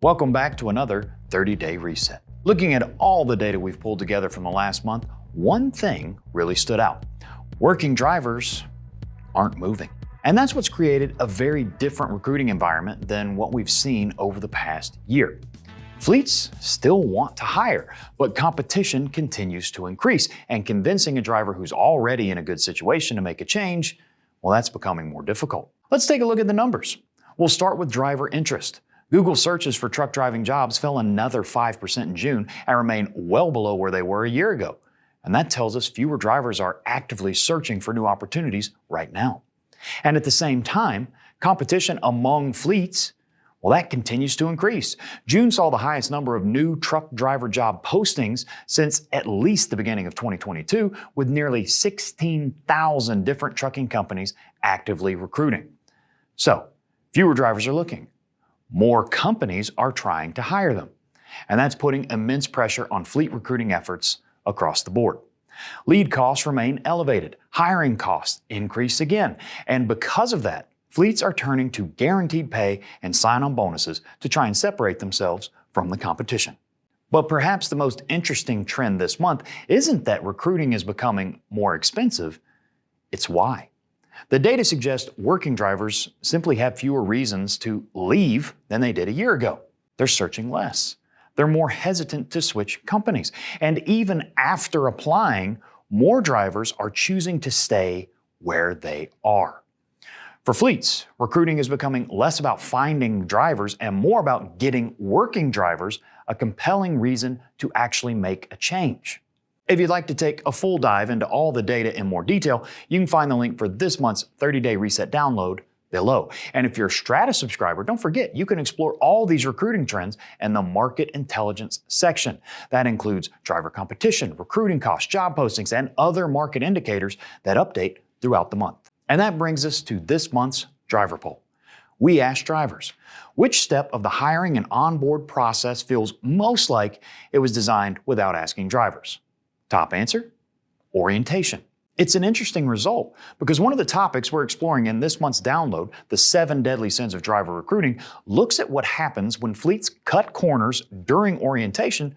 Welcome back to another 30-day reset. Looking at all the data we've pulled together from the last month, one thing really stood out. Working drivers aren't moving. And that's what's created a very different recruiting environment than what we've seen over the past year. Fleets still want to hire, but competition continues to increase, and convincing a driver who's already in a good situation to make a change, well, that's becoming more difficult. Let's take a look at the numbers. We'll start with driver interest. Google searches for truck driving jobs fell another 5% in June and remain well below where they were a year ago. And that tells us fewer drivers are actively searching for new opportunities right now. And at the same time, competition among fleets, well, that continues to increase. June saw the highest number of new truck driver job postings since at least the beginning of 2022, with nearly 16,000 different trucking companies actively recruiting. So, fewer drivers are looking. More companies are trying to hire them. And that's putting immense pressure on fleet recruiting efforts across the board. Lead costs remain elevated. Hiring costs increase again. And because of that, fleets are turning to guaranteed pay and sign-on bonuses to try and separate themselves from the competition. But perhaps the most interesting trend this month isn't that recruiting is becoming more expensive, it's why. The data suggests working drivers simply have fewer reasons to leave than they did a year ago. They're searching less. They're more hesitant to switch companies. And even after applying, more drivers are choosing to stay where they are. For fleets, recruiting is becoming less about finding drivers and more about getting working drivers a compelling reason to actually make a change. If you'd like to take a full dive into all the data in more detail, you can find the link for this month's 30-day reset download below. And if you're a Strata subscriber, don't forget you can explore all these recruiting trends in the market intelligence section. That includes driver competition, recruiting costs, job postings, and other market indicators that update throughout the month. And that brings us to this month's driver poll. We asked drivers, which step of the hiring and onboard process feels most like it was designed without asking drivers? Top answer, orientation. It's an interesting result because one of the topics we're exploring in this month's download, the 7 deadly sins of driver recruiting, looks at what happens when fleets cut corners during orientation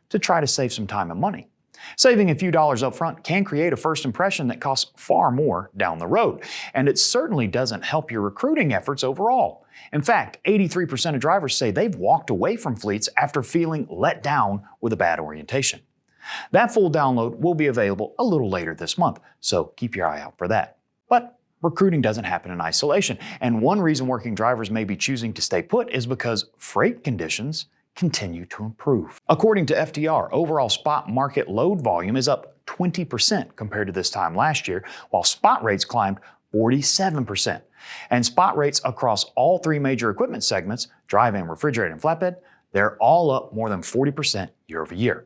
to try to save some time and money. Saving a few dollars up front can create a first impression that costs far more down the road, and it certainly doesn't help your recruiting efforts overall. In fact, 83% of drivers say they've walked away from fleets after feeling let down with a bad orientation. That full download will be available a little later this month, so keep your eye out for that. But recruiting doesn't happen in isolation, and one reason working drivers may be choosing to stay put is because freight conditions continue to improve. According to FTR, overall spot market load volume is up 20% compared to this time last year, while spot rates climbed 47%. And spot rates across all 3 major equipment segments, dry van, refrigerated, and flatbed, they're all up more than 40% year over year.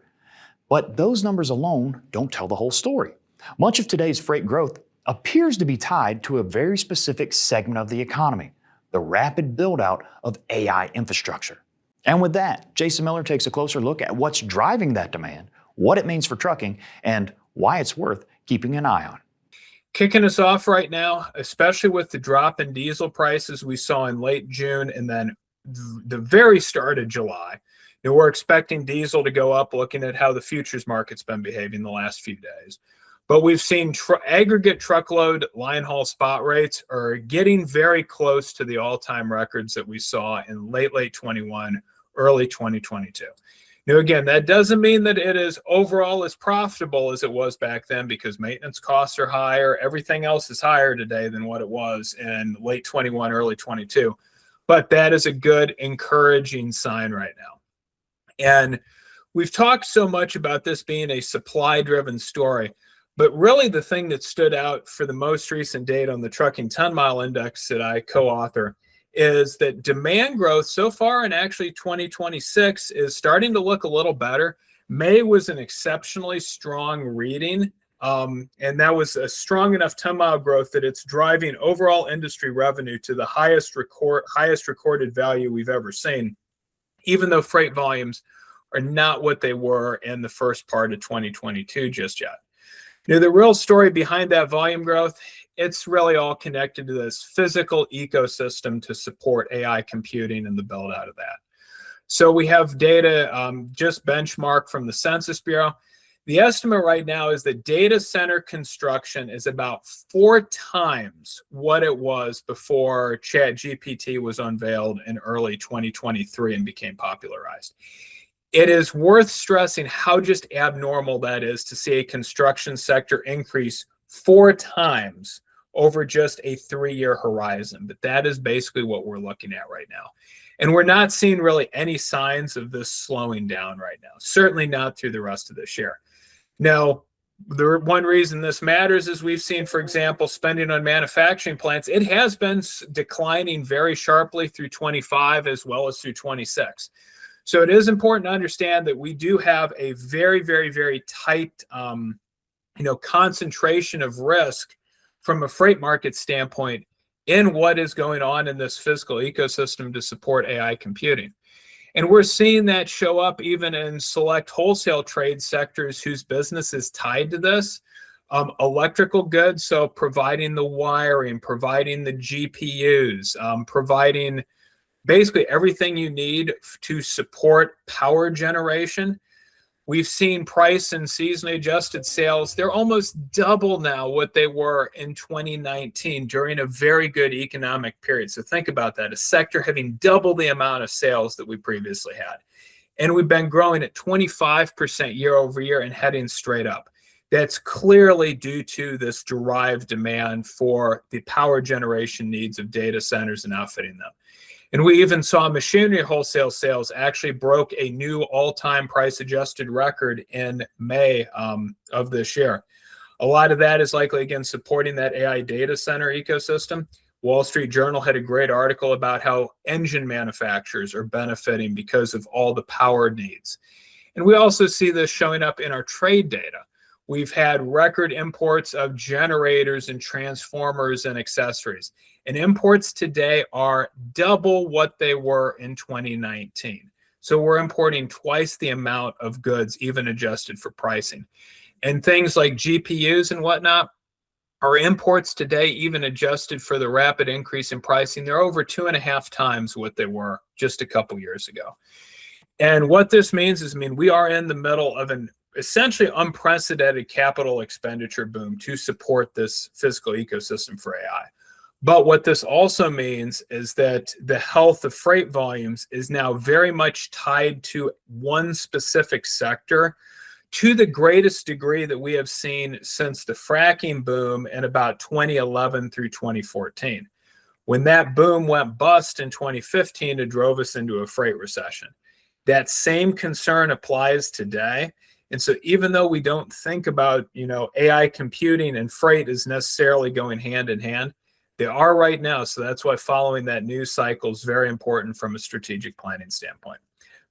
But those numbers alone don't tell the whole story. Much of today's freight growth appears to be tied to a very specific segment of the economy, the rapid build-out of AI infrastructure. And with that, Jason Miller takes a closer look at what's driving that demand, what it means for trucking, and why it's worth keeping an eye on. Kicking us off right now, especially with the drop in diesel prices we saw in late June and then the very start of July. We're expecting diesel to go up, looking at how the futures market's been behaving the last few days. But we've seen aggregate truckload line haul spot rates are getting very close to the all-time records that we saw in late 21, early 2022. Now, again, that doesn't mean that it is overall as profitable as it was back then because maintenance costs are higher. Everything else is higher today than what it was in late 21, early 22. But that is a good, encouraging sign right now. And we've talked so much about this being a supply-driven story, but really the thing that stood out for the most recent data on the Trucking Ton Mile Index that I co-author is that demand growth so far in actually 2026 is starting to look a little better. May was an exceptionally strong reading, and that was a strong enough ton mile growth that it's driving overall industry revenue to the highest recorded value we've ever seen, even though freight volumes are not what they were in the first part of 2022 just yet. The real story behind that volume growth, it's really all connected to this physical ecosystem to support AI computing and the build out of that. So we have data just benchmarked from the Census Bureau. The estimate right now is that data center construction is about 4 times what it was before ChatGPT was unveiled in early 2023 and became popularized. It is worth stressing how just abnormal that is to see a construction sector increase 4 times over just a 3-year horizon. But that is basically what we're looking at right now. And we're not seeing really any signs of this slowing down right now, certainly not through the rest of this year. Now, the one reason this matters is we've seen, for example, spending on manufacturing plants. It has been declining very sharply through 25 as well as through 26. So it is important to understand that we do have a very, very, very tight, concentration of risk from a freight market standpoint in what is going on in this physical ecosystem to support AI computing. And we're seeing that show up even in select wholesale trade sectors whose business is tied to this. Electrical goods, so providing the wiring, providing the GPUs, providing basically everything you need to support power generation. We've seen price and seasonally adjusted sales. They're almost double now what they were in 2019 during a very good economic period. So think about that, a sector having double the amount of sales that we previously had. And we've been growing at 25% year over year and heading straight up. That's clearly due to this derived demand for the power generation needs of data centers and outfitting them. And we even saw machinery wholesale sales actually broke a new all-time price-adjusted record in May of this year. A lot of that is likely, again, supporting that AI data center ecosystem. Wall Street Journal had a great article about how engine manufacturers are benefiting because of all the power needs. And we also see this showing up in our trade data. We've had record imports of generators and transformers and accessories. And imports today are double what they were in 2019. So we're importing twice the amount of goods, even adjusted for pricing. And things like GPUs and whatnot, our imports today, even adjusted for the rapid increase in pricing, they're over 2.5 times what they were just a couple years ago. And what this means is, we are in the middle of an essentially unprecedented capital expenditure boom to support this physical ecosystem for AI. But what this also means is that the health of freight volumes is now very much tied to one specific sector to the greatest degree that we have seen since the fracking boom in about 2011 through 2014. When that boom went bust in 2015, it drove us into a freight recession. That same concern applies today. And so even though we don't think about, AI computing and freight is necessarily going hand in hand, they are right now. So that's why following that news cycle is very important from a strategic planning standpoint.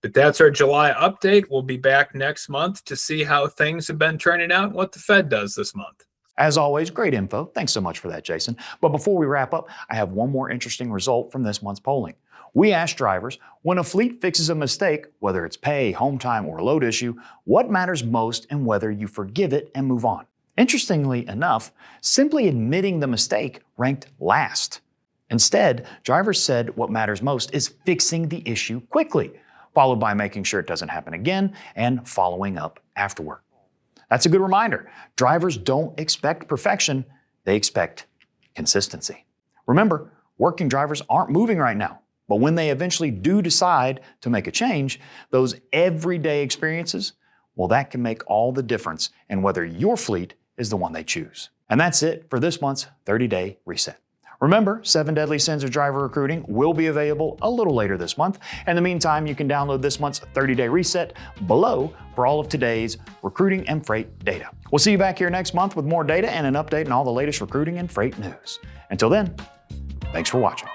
But that's our July update. We'll be back next month to see how things have been turning out and what the Fed does this month. As always, great info. Thanks so much for that, Jason. But before we wrap up, I have one more interesting result from this month's polling. We asked drivers, when a fleet fixes a mistake, whether it's pay, home time, or a load issue, what matters most and whether you forgive it and move on. Interestingly enough, simply admitting the mistake ranked last. Instead, drivers said what matters most is fixing the issue quickly, followed by making sure it doesn't happen again and following up afterward. That's a good reminder. Drivers don't expect perfection, they expect consistency. Remember, working drivers aren't moving right now, but when they eventually do decide to make a change, those everyday experiences, well, that can make all the difference in whether your fleet is the one they choose. And that's it for this month's 30-day reset. Remember, 7 Deadly Sins of Driver Recruiting will be available a little later this month. In the meantime, you can download this month's 30-day reset below for all of today's recruiting and freight data. We'll see you back here next month with more data and an update on all the latest recruiting and freight news. Until then, thanks for watching.